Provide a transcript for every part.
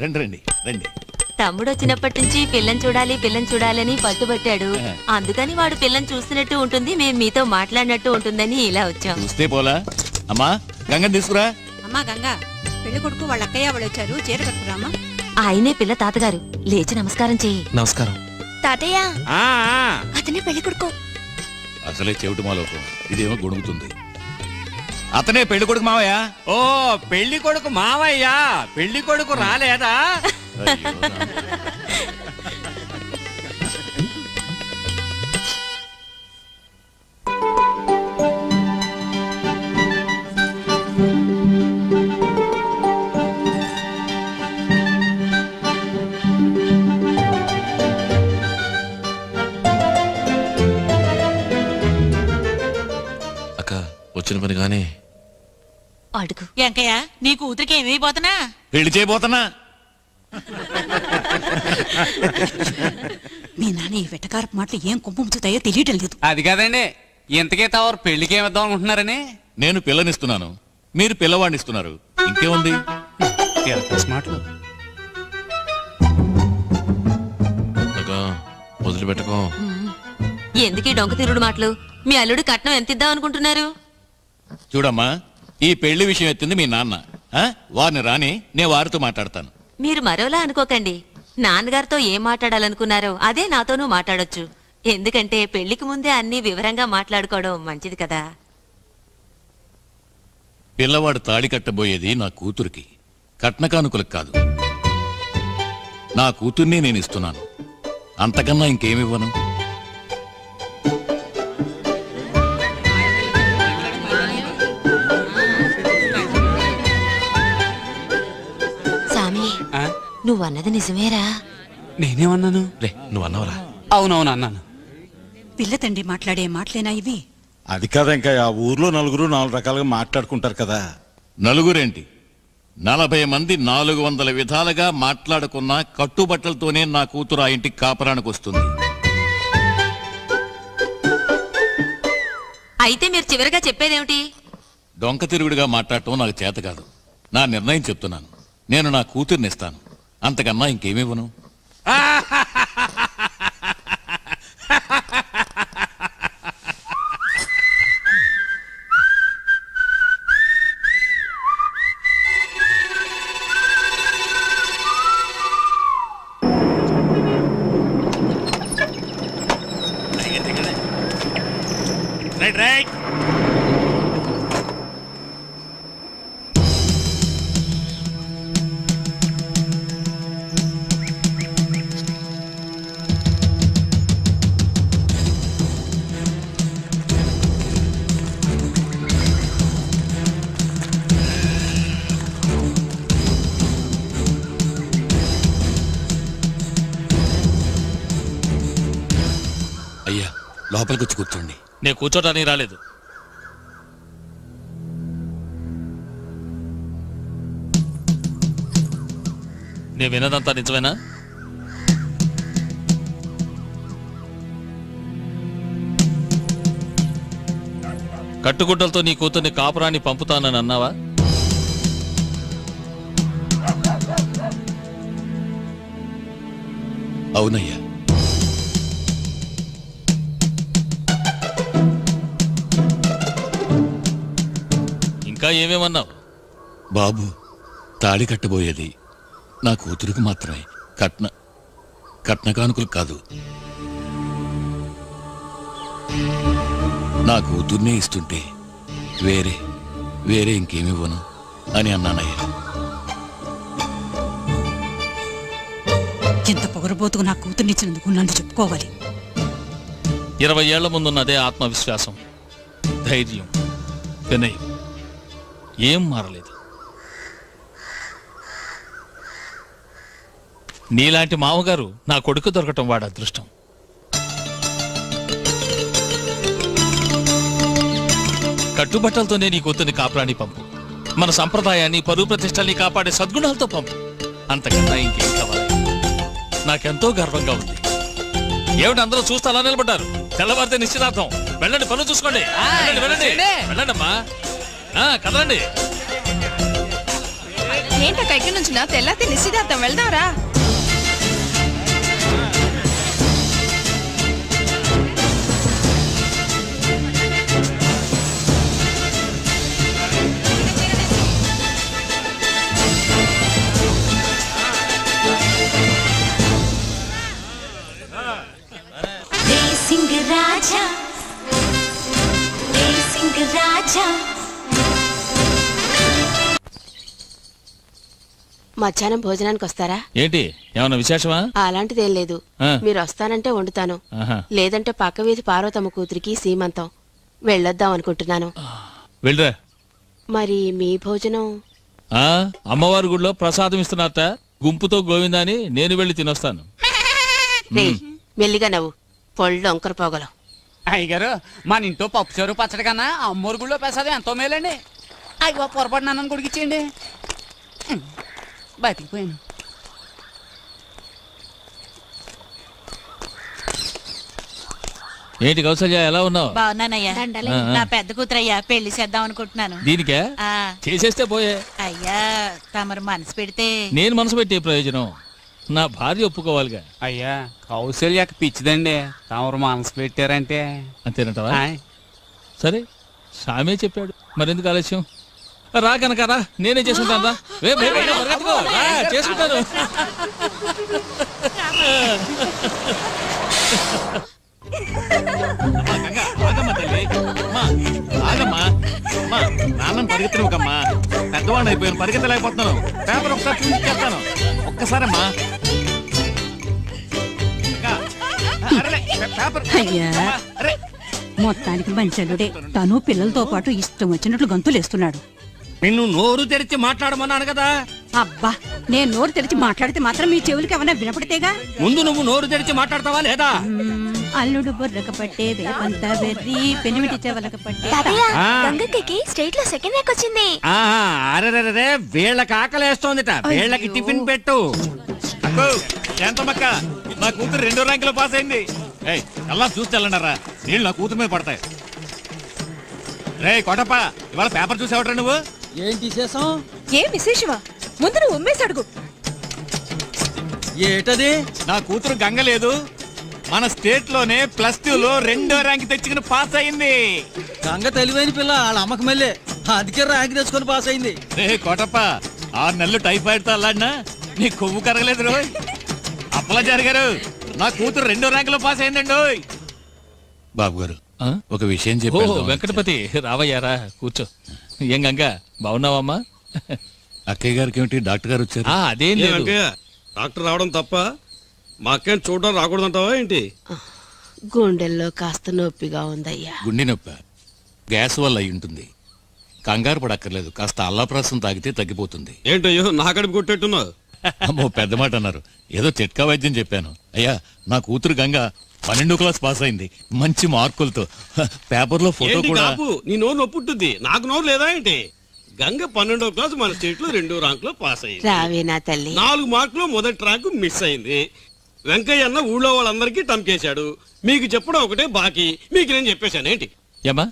రండి రండి రండి. తమ్ముడు వచ్చినప్పటి నుంచి పిల్లని చూడాలని పట్టుబట్టాడు. అందుకని వాడు పిల్లని చూసినట్టు ఉంటుంది, మేము మీతో మాట్లాడినట్టు ఉంటుందని ఇలా వచ్చాం. చూస్తే పోలా. అమ్మా గంగని తీసుకురా. అమ్మా గంగా, పెళ్లి కొడుకు వాళ్ళ అక్కయ్య వాళ్ళు వచ్చారు, చీర కట్టుకురామ్మా. ఆయనే పిల్ల తాతగారు, లేచి నమస్కారం చెయ్యి. నమస్కారం తాతయ్య. అతనే పెళ్లి కొడుకు. అసలే చెవిటి మాలోకం, ఇదేమో గొడుగుతుంది. అతనే పెళ్లి కొడుకు మావయ్య. ఓ పెళ్లి కొడుకు మావయ్య, పెళ్లి కొడుకు రాలేదా? అక్క వచ్చిన పని గానీ అడుగు. ఎంకయ్య, నీ కూతురికి ఏమైపోతున్నా? పెళ్లి చేయబోతున్నా. మీ నాన్న ఈ వెటకారపు మాటలు ఏం కుంపుతాయో తెలియటం లేదు. అది కాదండి, ఇంతకే తవరు పెళ్లికి ఏమిద్దాం అనుకుంటున్నారని. నేను పిల్లనిస్తున్నాను, మీరు పిల్లవాడిని ఇస్తున్నారు, ఇంకేముంది? మాటలు వదిలిపెట్టుకో. ఎందుకీ డొంక తిరుగుడు మాటలు? మీ అల్లుడు కట్నం ఎంత ఇద్దాం అనుకుంటున్నారు? చూడమ్మా, ఈ పెళ్లి విషయం ఎత్తింది మీ నాన్న. వారిని రాని, నేను వారితో మాట్లాడతాను. మీరు మరోలా అనుకోకండి. నాన్నగారితో ఏం మాట్లాడాలనుకున్నారో అదే నాతోనూ మాట్లాడొచ్చు. ఎందుకంటే పెళ్లికి ముందే అన్ని వివరంగా మాట్లాడుకోవడం మంచిది కదా. పిల్లవాడు తాళి కట్టబోయేది నా కూతురికి, కట్నకానుకలకు కాదు. నా కూతుర్ని నేను ఇస్తున్నాను, అంతకన్నా ఇంకేమివ్వను. సామి, నువ్వన్నది నిజమేరా? నేనేమన్నాను? రే నువ్వు అన్నవరా? అవునవును అన్నాను. పిల్ల తండ్రి మాట్లాడే మాటలేనా ఇవి? అది కాదా, ఇంకా ఆ ఊర్లో నలుగురు 4 రకాలుగా మాట్లాడుకుంటారు కదా. నలుగురేంటి, 40 మంది 400 విధాలుగా మాట్లాడుకున్న కట్టుబట్టలతోనే నా కూతురు ఆ ఇంటికి కాపరానికి వస్తుంది. అయితే మీరు చివరిగా చెప్పేదేమిటి? డొంక తిరుగుడుగా మాట్లాడటం నాకు చేత కాదు. నా నిర్ణయం చెప్తున్నాను. నేను నా కూతుర్ని ఇస్తాను, అంతకన్నా ఇంకేమివ్వను. రైట్. అయ్యా, లోపలికి వచ్చి కూర్చోండి. నేను కూర్చోటానికి రాలేదు. నేను విన్నదంతా నిజమేనా? కట్టుగుడ్డలతో నీ కూతుర్ని కాపురాన్ని పంపుతానని అన్నావా? అవునయ్యా. ఇంకా ఏమేమన్నావు? బాబు, తాళి కట్టబోయేది నా కూతురికి మాత్రమే, కట్నకానుకలు కాదు. నా కూతుర్నే ఇస్తుంటే వేరే ఇంకేమివ్వను అని అన్నానయ్యా. ఎంత పొగరబోతుగా నా కూతుర్నిచ్చినందుకు నన్ను చెప్పుకోవాలి. 20 ఏళ్ల ముందున్నదే ఆత్మవిశ్వాసం, ధైర్యం, వినయం ఏం మారలేదు. నీలాంటి మామగారు నా కొడుకు దొరకటం వాడు అదృష్టం. కట్టుబట్టలతోనే నీ కూతుర్ని కాపురాన్ని పంపు. మన సంప్రదాయాన్ని, పరువు ప్రతిష్టల్ని కాపాడే సద్గుణాలతో పంపు. అంతకన్నా ఇంకేం కావాలి? నాకెంతో గర్వంగా ఉంది. ఏమిటి అందరూ చూస్తే అలా నిలబడ్డారు? తెల్లవారితే నిశ్చితార్థం. వెళ్ళండి, పనులు చూసుకోండి. వెళ్ళండి, వెళ్ళండి, వెళ్ళండి అమ్మా, కదలండి. ఏంటక్క ఇక్కడి నుంచి నా తెల్లారి నిశ్చితార్థం వెళ్దాంరా. మధ్యాహ్నం భోజనానికి వస్తారా? ఏంటి ఏమన్నా విశేషమా? అలాంటిదేం లేదు. మీరు వస్తానంటే వండుతాను, లేదంటే పక్క వీధి పార్వతమ్మ కూతురికి సీమంతం వెళ్ళొద్దాం అనుకుంటున్నాను. వెళ్ళరా. మరి మీ భోజనం? అమ్మవారి గుడిలో ప్రసాదం ఇస్తున్నారట, గుంపుతో గోవిందాని నేను వెళ్ళి తినొస్తాను. మెల్లిగా నవ్వు, పొళ్ళు ఒంకర పోగలం. అయ్యగారు మన ఇంట్లో పప్పు చారు పచ్చడి కన్నా అమ్మోరు గుడిలో ప్రసాదం ఎంతో మేలండి. అయ్యో పొరపాటు నన్ను కొడికిచ్చేయండి, బతికిపోయాను. ఏంటి కౌసల్య ఎలా ఉన్నావు? బాగున్నానయ్యా. నా పెద్ద కూతురయ్యా పెళ్లి చేద్దాం అనుకుంటున్నాను. దీనికే చేసేస్తే పోయే. అయ్యా తమరు మనసు పెడితే. నేను మనసు పెట్టే ప్రయోజనం, నా భార్య ఒప్పుకోవాలిగా. అయ్యా కౌశల్యకి పిచ్చిదండి, తమరు మనసు పెట్టారంటే. అంతేనంటావా? సరే సామే చెప్పాడు, మరెందుకు ఆలస్యం? రా కనుక రా, నేనే చేసుకుంటాను. రా చేసుకుంటాను. నాన్న పరిగెత్తనుకమ్మా, పెద్దవాడిని అయిపోయాను, పరిగెత్తలేకపోతున్నాను. పేపర్ ఒకసారి చూపించేస్తాను, ఒక్కసారమ్మా. మొత్తానికి మంచలుడే, తను పిల్లలతో పాటు ఇష్టం వచ్చినట్లు గంతులేస్తున్నాడు. నిన్ను నోరు తెరిచి మాట్లాడమన్నాను కదా. అబ్బా, నేను నోరు తెరిచి మాట్లాడితే మాత్రం మీ చెవులకి ఏమైనా వినపడితేగా. ముందు నువ్వు నోరు తెరిచి మాట్లాడతావా లేదా? అల్లుడు బుర్రక పట్టే వేపంత వెర్రి పెనిమిటి చెవలక పట్టే. గంగక్కకి స్టేట్ లో సెకండ్ ర్యాంక్ వచ్చింది. అరే వీళ్ళకి ఆకలేస్తోందిట, వీళ్ళకి టిఫిన్ పెట్టు. ఎంతమక్క, నా కూతురు 2వ ర్యాంకులో పాస్ అయింది. అలా చూసి వెళ్ళండారా, నీళ్ళు నా కూతురు మీద పడతాయి. రే కొటప్ప, ఇవాళ పేపర్ చూసేవట్రా నువ్వు? ఏం విశేషం? ఏం విశేషమా? ముందు నువ్వు ఉమ్మేసి అడుగు. ఏటది? నా కూతురు గంగ లేదు, మన స్టేట్ లోనే +2లో 2వ ర్యాంక్ తెచ్చుకుని పాస్ అయింది. గంగ తెలివైన పిల్ల, వాళ్ళ అమ్మకి మళ్ళీ అందుకే ర్యాంక్ తెచ్చుకొని పాస్ అయింది. రే కోటప్ప, 6 నెలలు టైఫాయిడ్ తో అల్లాడినా నీ కొవ్వు కరగలేదు రోయ్. అప్పలాచారి గారు, నా కూతురు 2వ ర్యాంకులో పాస్ అయిందండి. బాబు గారు ఒక విషయం చెప్పాను. వెంకటపతి రావయ్యారా, కూర్చో. ఏం గంగా బాగున్నావమ్మా? అక్కయ్య గారికి ఏమిటి డాక్టర్ గారు వచ్చారు? అదేం లేదు. డాక్టర్ రావడం తప్ప మా అక్కని చూడడం రాకూడదంటావా ఏంటి? గుండెల్లో కాస్త నొప్పిగా ఉందయ్యా. గుండె నొప్పి గ్యాస్ వల్ల అయి ఉంటుంది, కంగారు పడక్కర్లేదు. కాస్త అల్లాప్రాసం తాగితే తగ్గిపోతుంది. ఏంటయ్యో నా కడుపు కొట్టేట్టున్నావు? అమ్మో పెద్ద మాట అన్నారు, ఏదో చిట్కా వైద్యం చెప్పాను. అయ్యా నా కూతురు గంగ 12వ క్లాస్ పాస్ అయింది, మంచి మార్కులతో. పేపర్లో ఫోటో కూడా. నీ నోరు నొప్పుంటుంది, నాకు నోరు లేదా ఏంటి? గంగ 12వ క్లాస్ మన స్టేట్ లో 2వ ర్యాంక్ లో పాస్ అయింది. 4 మార్కులో మొదటి ర్యాంకు మిస్ అయింది. వెంకయ్య అన్న ఊళ్ళో వాళ్ళందరికీ టంకేశాడు. మీకు చెప్పడం ఒకటే బాకీ, మీకు నేను చెప్పేశాను ఏంటి? ఏమా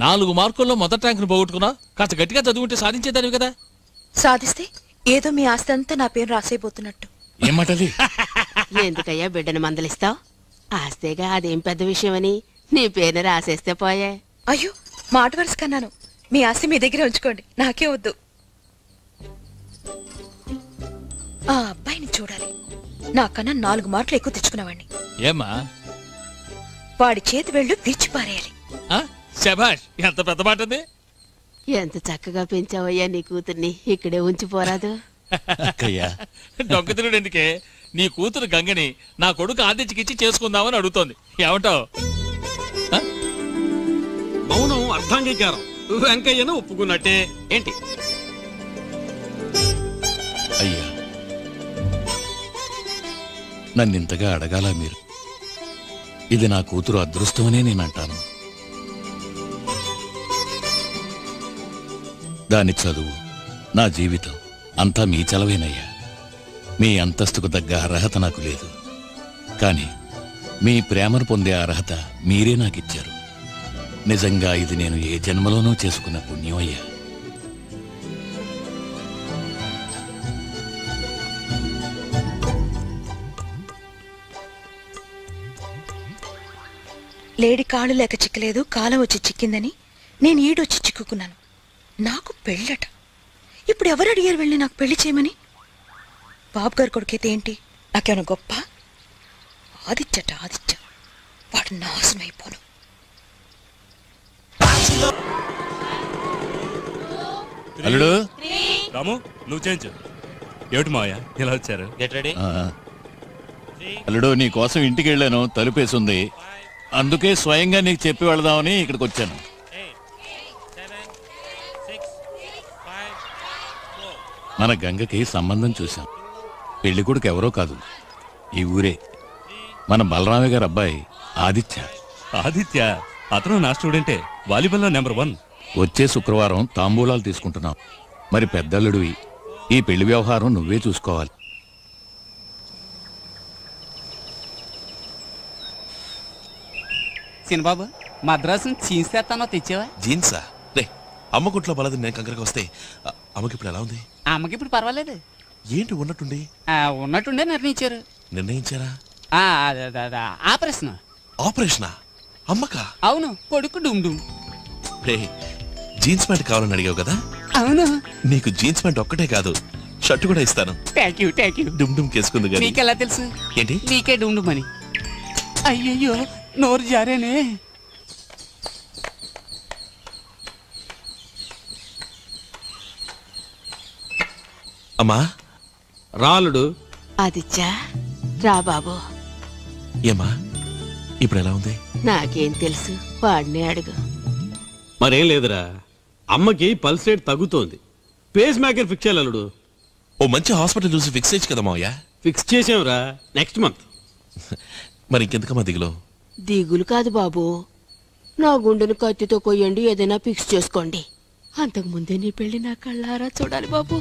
4 మార్కుల్లో మొదటి ర్యాంకును పోగొట్టుకున్నా? కాస్త గట్టిగా చదువుకుంటే సాధించేదానివి కదా. సాధిస్తే ఏదో మీ ఆస్తి అంతా నా పేరు రాసేపోతున్నట్టు. ఏమంటది? ఎందుకయ్యా బిడ్డను మందలిస్తావు? ఆస్తేగా, అదేం పెద్ద విషయమని నీ పేరు రాసేస్తే పోయే. అయ్యో మాట వరుస కన్నాను, మీ ఆస్తి మీ దగ్గరే ఉంచుకోండి, నాకే వద్దు. ఆ అబ్బాయిని చూడాలి, నాకన్నా 4 మార్కులు ఎక్కువ తెచ్చుకున్నవాడిని. ఏమా వాడి చేతి వెళ్ళు విరిచి పారేయాలి. శభాష్, ఎంత పెద్ద మాట ఉంది. ఎంత చక్కగా పెంచావయ్యా నీ కూతుర్ని, ఇక్కడే ఉంచిపోరాదు. డొక్కతిరుడు ఎందుకే, నీ కూతురు గంగని నా కొడుకు ఆదిత్యకిచ్చి చేసుకుందామని అడుగుతోంది. ఏమంటావు? మౌనం అర్థాంగీకారం. వెంకయ్యను ఒప్పుకున్నట్టే ఏంటి? అయ్యా నన్నింతగా అడగాల మీరు? ఇది నా కూతురు అదృష్టమనే నేను అంటాను. దాని చదువు, నా జీవితం అంతా మీ చలవేనయ్యా. మీ అంతస్తుకు తగ్గ అర్హత నాకు లేదు, కానీ మీ ప్రేమను పొందే అర్హత మీరే నాకిచ్చారు. నిజంగా ఇది నేను ఏ జన్మలోనూ చేసుకున్న పుణ్యం అయ్యా. లేడి కాళ్ళు లేక చిక్కలేదు, కాలం వచ్చి చిక్కిందని నేను ఈడొచ్చి చిక్కుకున్నాను. నాకు పెళ్ళట. ఇప్పుడు ఎవరు అడిగారు వెళ్ళి నాకు పెళ్లి చేయమని? బాబు గారు కొడుకైతే ఏంటి, నాకేమైనా గొప్ప? ఆదిత్యట ఆదిత్య, వాడు నాశనమైపోను. అల్లుడు రాము, నువ్వు చేయించు. ఏమిటి మావయ్య ఇలా వచ్చారు? Get ready. అల్లుడు నీ కోసం ఇంటికి వెళ్ళాను, తలుపేసింది. అందుకే స్వయంగా నీకు చెప్పి వెళదామని ఇక్కడికి వచ్చాను. మన గంగకి సంబంధం చూశాం. పెళ్లి కొడుకు ఎవరో కాదు, ఈ ఊరే మన బలరామయ్య గారి అబ్బాయి ఆదిత్య. ఆదిత్య అతను నా స్టూడెంటే, వాలీబాల్లో నెంబర్ 1. వచ్చే శుక్రవారం తాంబూలాలు తీసుకుంటున్నాం. మరి పెద్దల్లుడివి, ఈ పెళ్లి వ్యవహారం నువ్వే చూసుకోవాలి. చిన్నబాబు, మద్రాసు జీన్స్ తెస్తానో తెచ్చావా? జీన్సా? రే, అమ్మ కుట్లో బలది నేను కంకరగా వస్తే అమ్మకి ఇప్పుడు ఎలా ఉంది? అమ్మకి ఇప్పుడు పర్వాలేదు. ఏంటి ఉన్నట్టుండి? ఉన్నట్టుండే నిర్ణయించారు. నిర్ణయించారా? ఆపరేషన్. ఆపరేషనా? అమ్మకా? అవును, కొడుకు డుమ్ డుమ్. రే, జీన్స్ ప్యాంట్ కావాలని అడిగావు కదా? అవును. నీకు జీన్స్ ప్యాంట్ ఒక్కటే కాదు, షర్ట్ కూడా ఇస్తాను. Thank you. డుమ్ డుమ్ కేసుకుంది కదా. నీకెలా తెలుసు? ఏంటి? నీకే డుమ్ డుమ్ అని. అయ్యయ్యో, నోరు జారేనే. అమ్మా రాలుడు. ఆదిత్య రా బాబు. ఏమా ఇప్పుడు ఎలా ఉంది? నాకేం తెలుసు, వాడినే అడుగు. మరేం లేదురా, అమ్మకి పల్స్ రేట్ తగ్గుతోంది. పేస్ మేకర్ ఫిక్స్ చేయాలి అల్లుడు. ఓ మంచి హాస్పిటల్ చూసి ఫిక్స్ చేయొచ్చు కదా మావయ్య. ఫిక్స్ చేసాంరా, నెక్స్ట్ మంత్. మరి ఇంకెందుకమ్మా దిగులో? దిగులు కాదు బాబు, నా గుండెను కత్తితో కొయ్యండి, ఏదైనా ఫిక్స్ చేసుకోండి. అంతకు ముందే నీ పెళ్లి నా కళ్ళారా చూడాలి బాబు.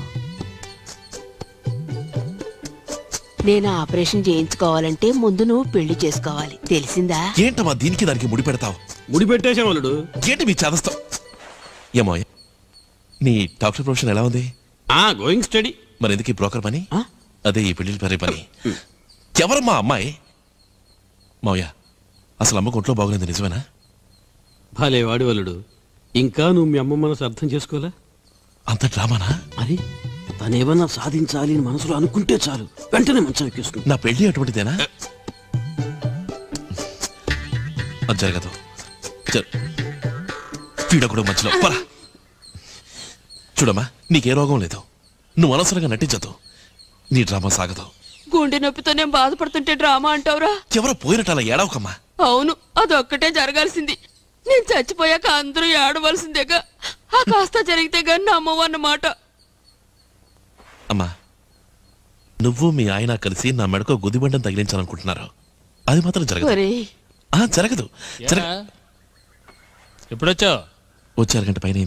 నేను ఆపరేషన్ చేయించుకోవాలంటే ముందు నువ్వు పెళ్లి చేసుకోవాలి, తెలిసిందా? ఏంటమ్మా దీనికి దానికి ముడి పెడతావు? ముడి పెట్టేశాం అల్లుడు. ఏంటి మీ చేదస్తావు? ఏమో నీ డాక్టర్ ప్రొఫెషన్ ఎలా ఉంది? Going study. మరి ఎందుకు ఈ బ్రోకర్ పని? అదే ఈ పెళ్లి పరే పని. ఎవరమ్మా అమ్మాయి? మావయ్య, అసలు అమ్మకు ఒంట్లో బాగులేదు నిజమేనా? భలే వాడి అల్లుడు, ఇంకా నువ్వు మీ అమ్మ మనసు అర్థం చేసుకోలే. అంత డ్రామానా? మరి తనేమన్నా సాధించాలి అని మనసులో అనుకుంటే చాలు, వెంటనే మంచం ఎక్కిస్తుంది. నా పెళ్లి అటువంటిదేనా? అది జరగదు. పీడకుడు మధ్యలో పరా. చూడమ్మా, నీకే రోగం లేదు, నువ్వు అనవసరంగా నటించదు, నీ డ్రామా సాగదు. గుండె నొప్పితో నేను బాధపడుతుంటే డ్రామా అంటావురా? ఎవరో పోయినట్టు అలా ఏడవకమ్మా. అవును, అదొక్కటే జరగాల్సింది. నేను చచ్చిపోయాక అందరూ ఏడవలసిందేగా. ఆ కాస్త జరిగితే గాని నమ్మవన్నమాట. అమ్మా, నువ్వు మీ ఆయన కలిసి నా మెడకో గుదిబండం తగిలించాలనుకుంటున్నారు, అది మాత్రం జరగదు. జరగదు. ఎప్పుడొచ్చావు? వచ్చే అరగంట పైన.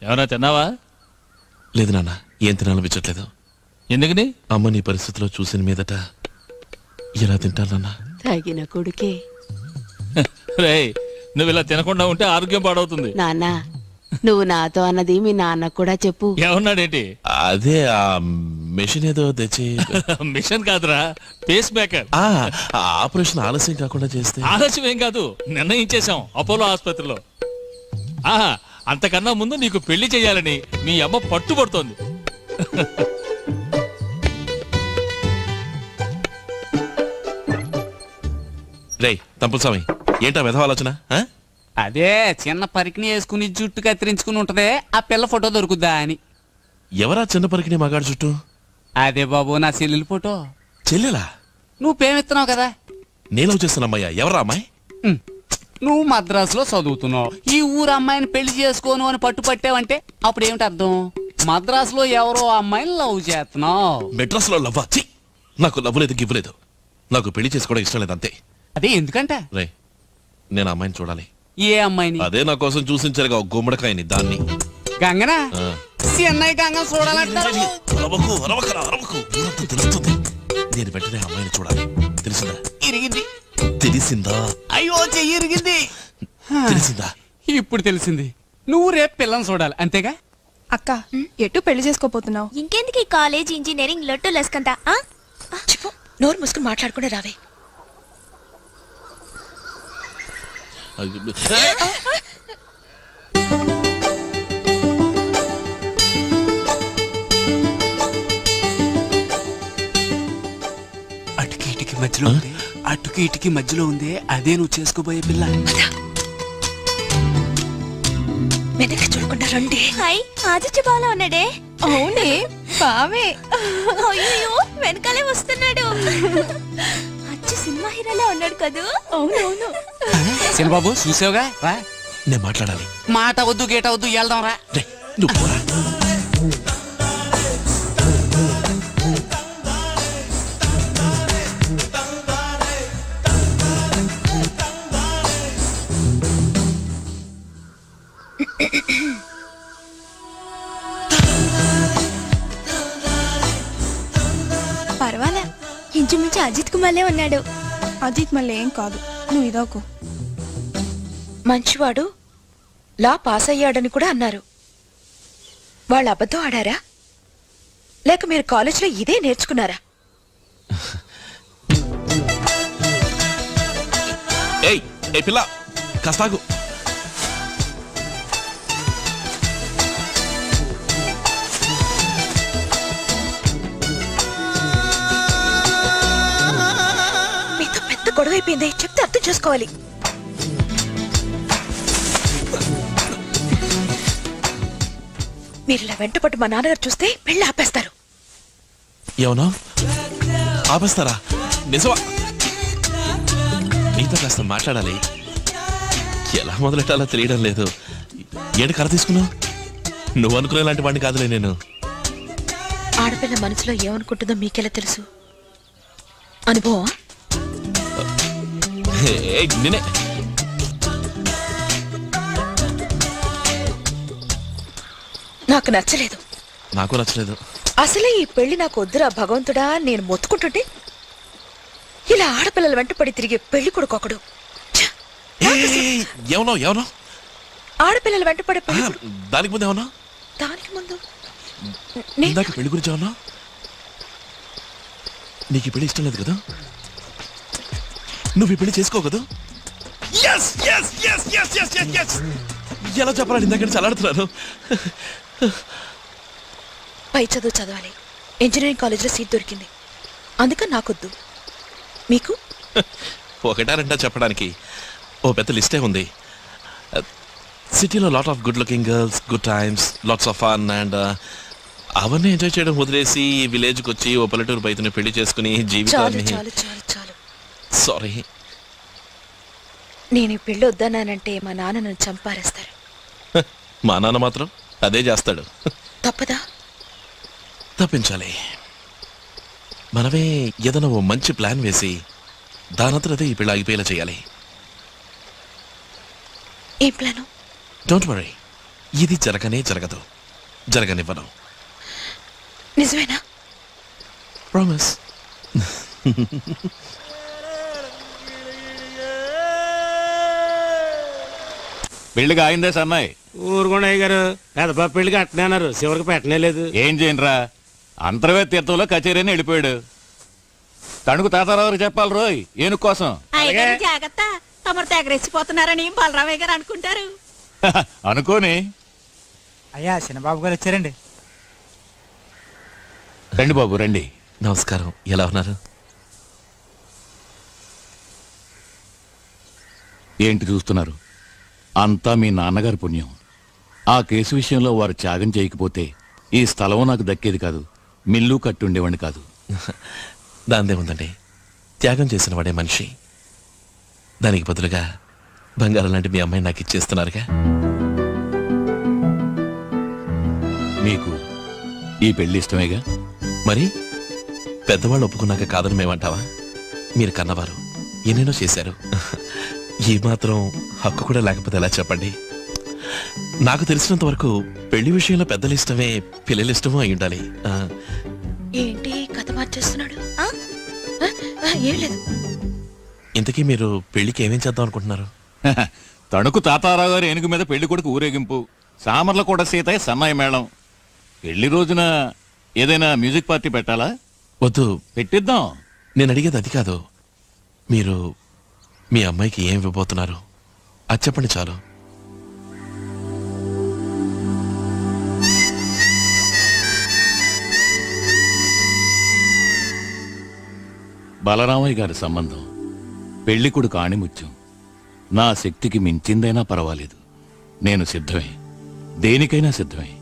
ఏమన్నా తిన్నావా? లేదు నాన్న, ఏం తినాలనిపించట్లేదు. ఎందుకని? అమ్మ నీ పరిస్థితిలో చూసిన మీదట ఎలా తింటానన్నా? తగిన కొడుకే. రేయ్, నువ్వు ఇలా తినకుండా ఉంటే ఆరోగ్యం పాడవుతుంది. నాన్న, నువ్వు నాతో అన్నది మీ నాన్న కూడా చెప్పు. ఏమన్నాడేంటి? అదే ఆ మెషిన్ ఏదో తెచ్చి. మిషన్ కాదురా, పేస్ మేకర్. ఆపరేషన్ ఆలస్యం కాకుండా చేస్తే. ఆలస్యం ఏం కాదు, నిర్ణయించేశాం అపోలో ఆసుపత్రిలో. అంతకన్నా ముందు నీకు పెళ్లి చేయాలని మీ అమ్మ పట్టుబడుతోంది. రేయ్ తంపులస్వామి, ఏంటా విధవ ఆలోచన? అదే చిన్న పరికిని వేసుకుని జుట్టు కత్తిరించుకుని ఉంటదే, ఆ పిల్ల ఫోటో దొరుకుద్దా అని. ఎవరా చిన్న పరికిని మగాడు చుట్టూ? అదే బాబు, నా చెల్లెలు ఫోటో. చెల్లెలా? నువ్వు పేమెత్తున్నావు కదా. నేను చేస్తున్నామయ్యా. ఎవరా అమ్మాయి? నువ్వు మద్రాసులో చదువుతున్నావు, ఈ ఊరు అమ్మాయిని పెళ్లి చేసుకోను అని పట్టుపట్టావంటే అప్పుడు ఏమిటి అర్థం? మద్రాసులో ఎవరో అమ్మాయిని లవ్ చేస్తున్నావు. మెడ్రాస్ లో లవ్వా? నాకు లవ్ లేదు, గివ్ లేదు. నాకు పెళ్లి చేసుకోవడం ఇష్టం లేదు, అంతే. అదే ఎందుకంట? రే, నేను అమ్మాయిని చూడాలి. ఏ అమ్మాయిని? అదే నా కోసం చూసించారుగా గుమ్మడికాయని, దాన్ని. గంగనా? చెన్నై గంగ చూడాలంటారు. తెలుస్తుంది. నేను వెంటనే అమ్మాయిని చూడాలి. తెలిసిందా? ఇరిగింది. తెలిసిందా? అయ్యో, చెయ్యి ఇరిగింది. తెలిసిందా? ఇప్పుడు తెలిసింది. నువ్వు రేపు పిల్లని చూడాలి, అంతేగా? అక్క, ఎటు పెళ్లి చేసుకోపోతున్నావు? ఇంకెందుకు ఈ కాలేజ్, ఇంజనీరింగ్, లొట్టు లస్కంతా? చెప్పు, నోరు మూసుకుని మాట్లాడుకునే రావే. అటుకి ఇటుకి మధ్యలో ఉంది, అటుకి ఇటుకి మధ్యలో ఉంది, అదే నువ్వు చేసుకోబోయే పిల్ల. వెనక్కి చూడకుండా రండి. హాయ్, ఆదిత్య బాలా ఉన్నాడే. అవునే బావే. అయ్యో వెనకాలే వస్తున్నాడు. అచ్చి సినిమా హీరోలా ఉన్నాడు కదూ. అవునవును. శనిబాబు చూసావుగా, రా. నేను మాట్లాడాలి. మాట వద్దు గేట వద్దు, వెళ్దాం రా. నువ్వు పోరా. పర్వాలా, ఇంచుమించు అజిత్ కుమార్లే ఉన్నాడు. అజిత్ మళ్ళీ ఏం కాదు, నువ్వు ఇదోకు. మంచివాడు, లా పాస్ అయ్యాడని కూడా అన్నారు. వాళ్ళు అబద్ధం ఆడారా, లేక మీరు కాలేజీలో ఇదే నేర్చుకున్నారా? ఏయ్ ఏ పిల్ల, కాస్తాగు. మీతో పెద్ద గొడవ అయిపోయింది, చెప్తే అర్థం చేసుకోవాలి. మీరు ఇలా వెంటపట్టు మా నాన్నగారు చూస్తే పెళ్లి ఆపేస్తారు. ఏమన్నా ఆపేస్తారా? నిజమా? నీతో కాస్త మాట్లాడాలి. ఎలా మొదలెట్టాలో తెలియడం లేదు. ఏంటి కర తీసుకున్నావు? నువ్వు అనుకునే లాంటి వాడిని కాదులే నేను. ఆడపిల్ల మనసులో ఏమనుకుంటుందో మీకెలా తెలుసు? అనుభవం? నేనే నాకు నచ్చలేదు. నాకు నచ్చలేదు. అసలే ఈ పెళ్లి నాకు వద్దురా భగవంతుడా నేను మొత్తుకుంటుంటే ఇలా ఆడపిల్లల వెంట పడి తిరిగే పెళ్లి కొడుకొకడు. ఏమన్నా ఏమన్నా ఆడపిల్లల వెంట పడే పెళ్లి దానికి ముందు ఏమన్నా? దానికి ముందు ఇందాక పెళ్లి గురించి ఏమన్నా? నీకు ఈ పెళ్లి ఇష్టం లేదు కదా? నువ్వు ఈ పెళ్లి చేసుకో కదా? ఎలా చెప్పాలని ఇందాక చలాడుతున్నాను. పై చదువు చదవాలి, ఇంజనీరింగ్ కాలేజీలో సీట్ దొరికింది, అందుకని నాకొద్దు. మీకు ఒకటా రెండా చెప్పడానికి ఓ పెద్ద లిస్టే ఉంది. సిటీలో lot of good looking girls, good times, lots of fun and అవన్నీ ఎంజాయ్ చేయడం వదిలేసి విలేజ్కి వచ్చి ఓ పల్లెటూరు బయటని పెళ్లి చేసుకుని జీవితాన్ని. సారీ, నేను ఈ పెళ్లి వద్దన్నానంటే మా నాన్న నన్ను చంపారేస్తారు. మా నాన్న మాత్రం అదే చేస్తాడు. తప్పదా? తప్పించాలి. మనమే ఏదైనా ఓ మంచి ప్లాన్ వేసి దానంతరదే ఈ పెళ్లి ఆగిపోయేలా చేయాలి. ఏ ప్లాను? డోంట్ వరీ, ఇది జరగనే జరగదు, జరగనివ్వను. నిజమేనా? ప్రామిస్. పెళ్లికి ఆయిందే సన్నాయి. ఊరుకోండి అయ్యగారు, పెద్ద పెళ్లికి అట్టనే అన్నారు, చివరికి పెట్టనే లేదు. ఏం చేయనురా, అంతర్వేద తీర్థంలో కచేరీని వెళ్ళిపోయాడు. తణుకు తాతారావు చెప్పాలి రోయ్ ఏనుగు కోసం. జాగ్రత్త, తమరు తెగరెచ్చిపోతున్నారని బలరామయ్య గారు అనుకుంటారు. అనుకోని. అయ్యా చిన్నబాబు గారు వచ్చారండి. రండి బాబు రండి. నమస్కారం, ఎలా ఉన్నారు? ఏంటి చూస్తున్నారు? అంతా మీ నాన్నగారి పుణ్యం. ఆ కేసు విషయంలో వారు త్యాగం చేయకపోతే ఈ స్థలం నాకు దక్కేది కాదు, మిల్లు కట్టుండేవాడిని కాదు. దాందేముందండి, త్యాగం చేసిన వాడే మనిషి. దానికి బదులుగా బంగారం లాంటి మీ అమ్మాయి నాకు ఇచ్చేస్తున్నారుగా. మీకు ఈ పెళ్లి ఇష్టమేగా? మరి పెద్దవాళ్ళు ఒప్పుకున్నాక కాదని మేమంటావా? మీరు కన్నవారు ఎన్నెన్నో చేశారు. ఈ మాత్రం హక్కు కూడా లేకపోతే ఎలా చెప్పండి? నాకు తెలిసినంత వరకు పెళ్లి విషయంలో పెద్దలు ఇష్టమే పిల్లలు ఇష్టమో అయి ఉండాలి. ఏంటి కథ మార్చేస్తున్నాడు? ఏం లేదు. ఇంతకీ మీరు పెళ్లికి ఏమేం చేద్దాం అనుకుంటున్నారు? తణుకు తాతారావు గారు ఏనుగు మీద పెళ్లి కొడుకు ఊరేగింపు, సామర్ల కూడా సీతయ్య సన్నాయి మేళం. పెళ్లి రోజున ఏదైనా మ్యూజిక్ పార్టీ పెట్టాలా? వద్దు, పెట్టిద్దాం. నేను అడిగేది అది కాదు. మీరు మీ అమ్మాయికి ఏం ఇవ్వబోతున్నారు? అది చెప్పండి చాలు. బలరామయ్య గారి సంబంధం పెళ్లికుడు కాణిముత్యం. నా శక్తికి మించిందైనా పర్వాలేదు, నేను సిద్ధమే, దేనికైనా సిద్ధమే.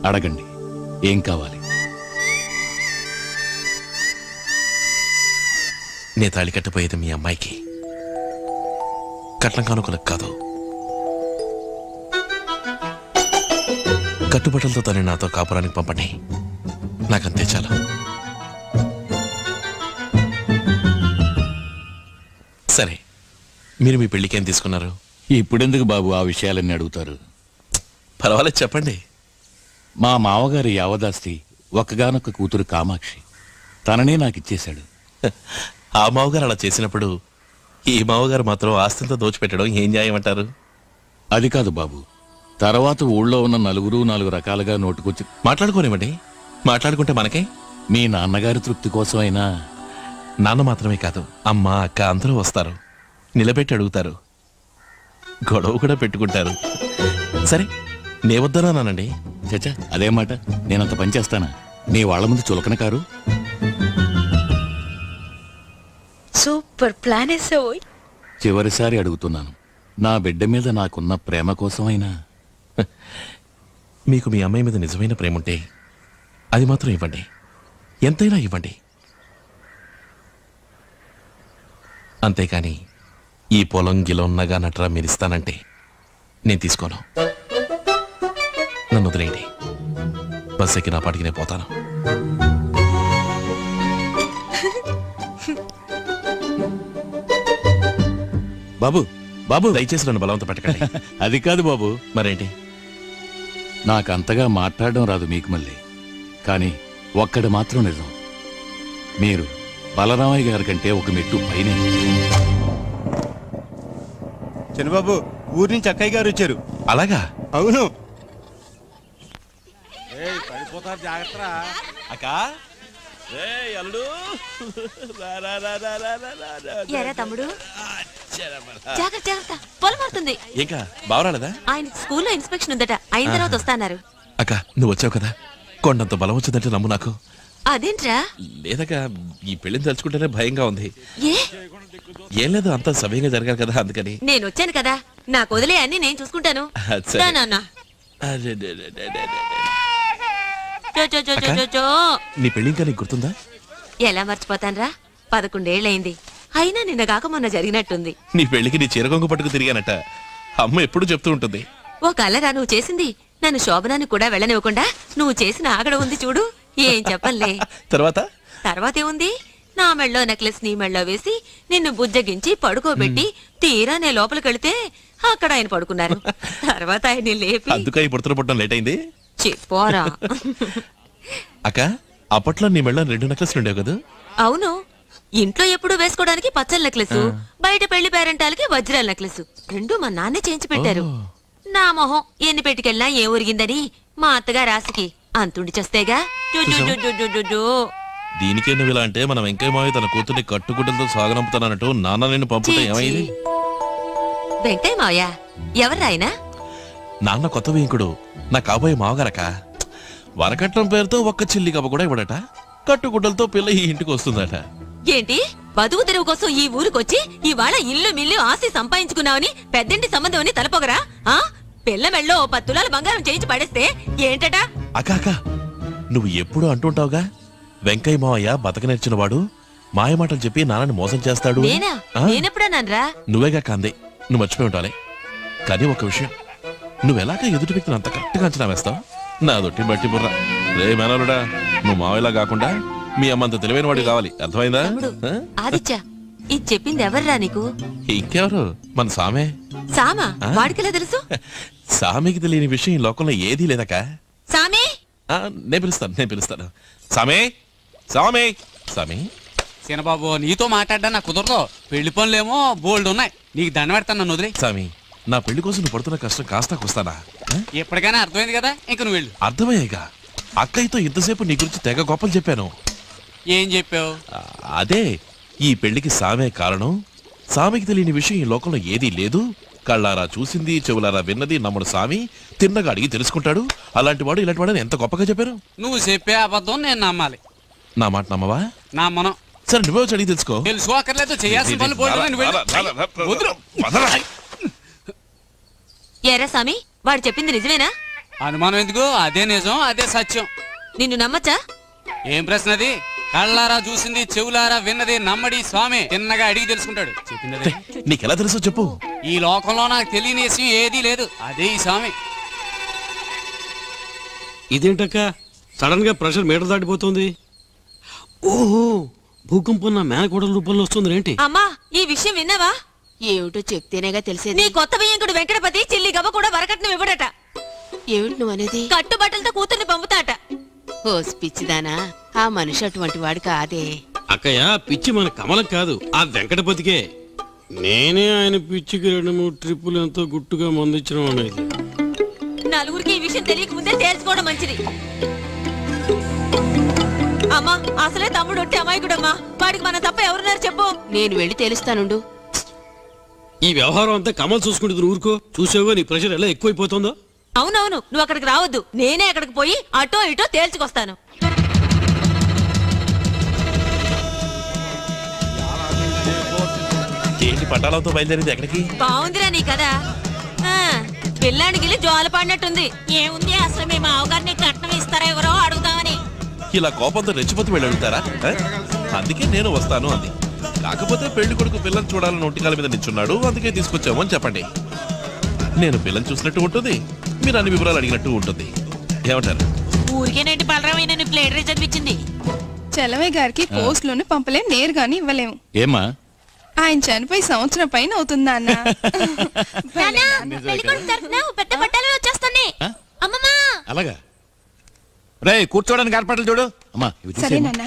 అడగండి, ఏం కావాలి? నే తాళి కట్టపోయేది మీ అమ్మాయికి, కట్నం కానుకలకు కాదు. కట్టుబట్టలతో తను నాతో కాపురానికి పంపండి, నాకంతే చాలు. సరే, మీరు మీ పెళ్లికి ఏం తీసుకున్నారు? ఇప్పుడెందుకు బాబు ఆ విషయాలన్నీ అడుగుతారు? పర్వాలేదు, చెప్పండి. మా మామగారి యావదాస్తి ఒక్కగానొక్క కూతురు కామాక్షి, తననే నాకిచ్చేశాడు. ఆ మావగారు అలా చేసినప్పుడు ఈ మావగారు మాత్రం ఆస్తితో దోచిపెట్టడం ఏం న్యాయమంటారు? అది కాదు బాబు, తర్వాత ఊళ్ళో ఉన్న నలుగురు నాలుగు రకాలుగా నోటుకొచ్చి మాట్లాడుకోనివ్వండి. మాట్లాడుకుంటే మనకే. మీ నాన్నగారి తృప్తి కోసమైనా. నాన్న మాత్రమే కాదు, అమ్మ అక్క అందరూ వస్తారు, నిలబెట్టి అడుగుతారు, గొడవ కూడా పెట్టుకుంటారు. సరే, నే వద్దనానండి. చచ్చా, అదే మాట, నేనంత పని చేస్తానా? నీ వాళ్ళ ముందు చులకన కారు. Super plan వేసావోయ్. చివరిసారి అడుగుతున్నాను, నా బిడ్డ మీద నాకున్న ప్రేమ కోసమైనా. మీకు మీ అమ్మాయి మీద నిజమైన ప్రేమ ఉంటే అది మాత్రం ఇవ్వండి, ఎంతైనా ఇవ్వండి. అంతేకాని ఈ పొలం గిలం నగా నట్రా మీరిస్తానంటే నేను తీసుకోను. నన్ను వదిలేయండి, బస్ ఎక్కి నా పాటికి నేను పోతాను. బాబు బాబు, దయచేసి నన్ను బలవంత పెట్టకండి. అది కాదు బాబు. మరేంటి? నాకంతగా మాట్లాడడం రాదు మీకు మళ్ళీ, కానీ ఒక్కడు మాత్రం నిజం, మీరు బలరామయ్య గారి కంటే ఒక మెట్టు పైనే. చిన్నబాబు, ఊరి నుంచి అక్కయ్య గారు వచ్చారు. అలాగా? అవును. పడిపోతారు, జాగ్రత్త. అక్కా, ఎరా తమ్ముడు, జాగ్రత్త జాగ్రత్త, పొలం అవుతుంది. ఇంకా బావరాలేదా? ఆయన స్కూల్లో ఇన్స్పెక్షన్ ఉందట, అయిన తర్వాత వస్తాన్నారు. అక్క, నువ్వు వచ్చావు కదా, కొండంత బలం వచ్చిందంటే నమ్ము నాకు. అదేంట్రా? లేదక్క, ఈ పెళ్లిని తలుచుకుంటేనే భయంగా ఉంది. ఏం లేదు, అంతా సమయంగా జరగాలి కదా, అందుకని. నేను వచ్చాను కదా, నాకు వదిలే అన్ని నేను చూసుకుంటాను. సరే. నాన్న, నీ పెళ్లి ఇంకా నీకు గుర్తుందా? ఎలా మర్చిపోతాన్రా, 11 ఏళ్ళైంది. అయినా నిన్న కాక మొన్న జరిగినట్టుంది. నీ పెళ్లికి నీ చీరకొంగు పట్టుకు తిరిగానట, అమ్మ ఎప్పుడు చెప్తూ ఉంటుంది. ఓ కలరా నువ్వు చేసింది? నన్ను శోభనానికి కూడా వెళ్ళనివ్వకుండా నువ్వు చేసిన ఆగడ ఉంది చూడు, ఏం చెప్పలే. తర్వాతేముంది, నా మెళ్ళో నెక్లెస్ నీ మెళ్ళో వేసి నిన్ను బుజ్జగించి పడుకోబెట్టి తీరా నే లోపలికెళ్తే అక్కడ ఆయన పడుకున్నారు. తర్వాత ఆయన్ని లేపి అందుకే ఈ పుడతలు పుట్టడం లేట్ అయింది. చెప్పోరా. అక్క, అప్పట్లో నీ మెళ్ళ 2 నెక్లెస్లు ఉండేవి కదా? అవును, ఇంట్లో ఎప్పుడు వేసుకోవడానికి పచ్చల నెక్లెస్, బయట పెళ్లి పేరెంటాలకి వజ్రాల నెక్లెస్, 2 మా నాన్నే చేయించి పెట్టారు. నా మొహం ఎన్ని పెట్టుకెళ్ళినా ఏం ఒరిగిందని మా అత్తగా రాసికి అంతుండి చేస్తేగా. దీనికే నువ్వు ఇలా అంటే, మన వెంకయ్య మావి తన కూతుర్ని కట్టుగుడ్డలతో సాగనంపుతానట్టు నాన్న నిన్ను పంపుతా ఏమైంది? వెంకయ్య మావయ్య ఎవర్రాయన? నాన్న కొత్త వేంకుడు, నా కాబోయే మావగారక. వరకట్నం పేరుతో ఒక్క చిల్లి కబ కూడా ఇవ్వడట, కట్టుగుడ్డలతో పిల్ల ఈ ఇంటికి వస్తుందట. ఏంటి, బతుకు తెరువు కోసం ఈ ఊరికొచ్చి ఇవాళ ఇల్లు మిల్లు ఆస్తి సంపాదించుకున్నావని పెద్దంటి సంబంధం అని తలపోగరా? పిల్ల మెళ్ళో 10 తులాల బంగారం చేయించి పడేస్తే ఏంటట? అక్క, నువ్వు ఎప్పుడు అంటుంటావుగా, వెంకయ్య మావయ్య బతకనేర్చిన వాడు, మాయమాటలు చెప్పి నాన్నని మోసం చేస్తాడు. నేనెప్పుడన్నాన్రా? నువ్వేగా కాందే, నువ్వు మర్చిపోయి ఉండాలి. కానీ ఒక విషయం, నువ్వెలాగా ఎదుటి వ్యక్తిని అంత కరెక్ట్గా అంచనా వేస్తావు? నా దొట్టి బట్టి బుర్ర. రే మేనలుడా, నువ్వు మావయ్యలా కాకుండా మీ అమ్మంత తెలివైన వాడు కావాలి, అర్థమైందా? ఆదిత్య, ఇది చెప్పింది ఎవర్రా నీకు? ఇంకెవరు, మన సామే. సామా? వాడికెలా తెలుసు? సామికి తెలియని విషయం ఈ లోకంలో ఏదీ లేదక్క. సామి, నేను పిలుస్తాను. సామే, సామి. చిన్నబాబు, నీతో మాట్లాడ్డా నాకు కుదరదు, పెళ్లి పనులేమో బోల్డ్ ఉన్నాయి, నీకు దండ పెడతాను, నన్ను వదిలే. సామి, నా పెళ్లి కోసం నువ్వు పడుతున్న కష్టం కాస్తా వస్తానా? ఎప్పటికైనా అర్థమైంది కదా, ఇంక నువ్వు వెళ్ళు. అర్థమయ్యాక అక్కయ్యతో ఇంతసేపు నీ గురించి తెగ గొప్పలు చెప్పాను. ఏం చెప్పావు? అదే, ఈ పెళ్లికి సామే కారణం, సామికి తెలియని విషయం ఈ లోకంలో ఏదీ లేదు, కళ్ళారా చూసింది చెవులారా విన్నది నమ్ముడు స్వామి తిన్నగా అడిగి తెలుసుకుంటాడు. అలాంటి వాడు ఇలాంటి వాడు ఎంత గొప్పగా చెప్పారు. నువ్వు చెప్పే అబద్ధం నేను నమ్మాలి. నా మాట నమ్మవా? నమ్మను. సరే నువ్వే వచ్చి అడిగి తెలుసుకో. తెలుసుకోకర్లేదు, చేయాల్సిన పనులు పోయి. ఏరా స్వామి, వాడు చెప్పింది నిజమేనా? అనుమానం ఎందుకు? అదే నిజం, అదే సత్యం. నిన్ను నమ్మచ్చా? ఏం ప్రశ్న అది? కళ్ళారా చూసింది చెవులారా విన్నది నమ్మడి స్వామి తిన్నగా అడిగి తెలుసుకుంటాడు. చెప్పింది నీకెలా తెలుసో చెప్పు. ఈ లోకంలో నాకు తెలియని విషయం ఏదీ లేదు, అదే ఈ స్వామి. ఇదేంటక్క సడన్ గా ప్రెషర్ మీటర్ దాటిపోతుంది? ఓహో, భూకంపం నా మేనకోడల రూపంలో వస్తుంది ఏంటి? అమ్మా, ఈ విషయం విన్నావా? ఏమిటో చెప్తేనేగా తెలిసేది. నీ కొత్త బియ్యంకుడు వెంకటపతి చిల్లి గవ్వ కూడా వరకట్నం ఇవ్వడట. ఏమిటి నువ్వు అనేది? కట్టుబట్టలతో కూతుర్ని పంపుతాట. ఓ పిచ్చిదానా, ఆ మనిషి అటువంటి వాడు కాదే. అక్కయ్య, పిచ్చి మన కమలం కాదు, ఆ వెంకటపతికే. నేనే ఆయన పిచ్చికి 2-3 ట్రిప్పులు ఎంతో గుట్టుగా మందించడం అనేది. నలుగురికి ఈ విషయం తెలియకముందే తేల్చుకోవడం మంచిది. అమ్మా, అసలే తమ్ముడు ఒట్టి అమాయకుడమ్మా. వాడికి మన తప్ప ఎవరున్నారు చెప్పు. నేను వెళ్ళి తెలుస్తానుండు. ఈ వ్యవహారం అంతా కమల్ చూసుకుంటుంది. ఊరుకో, చూసావుగా నీ ప్రెషర్ ఎలా ఎక్కువైపోతుందో. అవునవును, నువ్వు అక్కడికి రావద్దు. నేనే అక్కడికి పోయి అటో ఇటో తేల్చుకొస్తాను. ఏంటి పట్టాలతో బయలుదేరింది ఎక్కడికి? బాగుందిరా నీ కదా. పిల్లాడికి వెళ్ళి జోల పడినట్టుంది. ఏముంది, అసలు మీ మావగారిని కట్నం ఇస్తారా ఎవరో అడుగుతామని. ఇలా కోపంతో రెచ్చిపోతూ వెళ్ళి అడుగుతారా? అందుకే నేను వస్తాను అంది. కాకపోతే పెళ్లి కొడుకు పిల్లని చూడాలని ఒంటికాల మీద నిల్చున్నాడు, అందుకే తీసుకొచ్చాము అని చెప్పండి. నేను పిల్లని చూసినట్టు ఉంటుంది, మీరు అన్ని వివరాలు అడిగినట్టు ఉంటుంది. ఏమంటారు? ఊరికేనంటే బలరామైన ప్లేడరేజ్ అనిపించింది. చలమయ్య గారికి పోస్టులోనే పంపలేం, నేరుగాని ఇవ్వలేము. ఏమా, ఆయన చనిపోయి సంవత్సరం పైన అవుతుందా అన్న? పెద్ద పట్టాలు వచ్చేస్తాయి. అలాగా రే, కూర్చోడానికి ఏర్పాట్లు చూడు. అమ్మా సరే నాన్న.